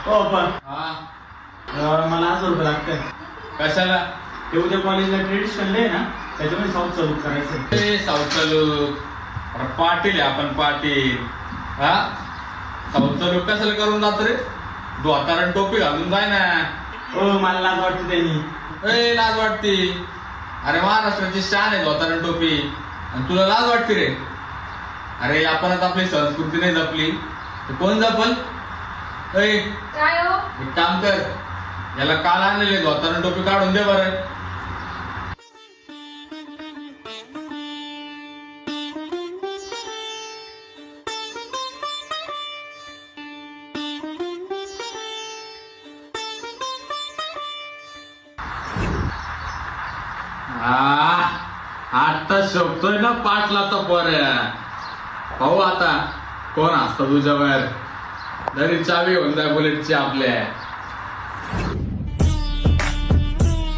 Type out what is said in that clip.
हो पण हा मला 1,000 रुपये लागतं. कशाला? ते उद्या कॉलेजला ट्रेडिशनल डे ना, त्याच्यामध्ये साऊथ चालू करायचं. साऊथ चालू पाटील आहे आपण पाटील. हा साऊथ चालू कशाला करून जातो रे? धोतारण टोपी घालून जाय ना. हो मला लाज वाटते त्यांनी. लाज वाटते? अरे महाराष्ट्राची शान आहे धोतारण टोपी आणि तुला लाज वाटते रे? अरे आपणच आपली संस्कृती नाही जपली तर कोण जपल? काय हो? एक काम कर, याला काल आणलेले धोतारण टोपी काढून दे बरं. आता शोभतोय ना पाटलाचा पोऱ्या. पाहू आता कोण असतं तुझ्यावर. घरी चावी होऊन जाय बुलेटची आपल्या.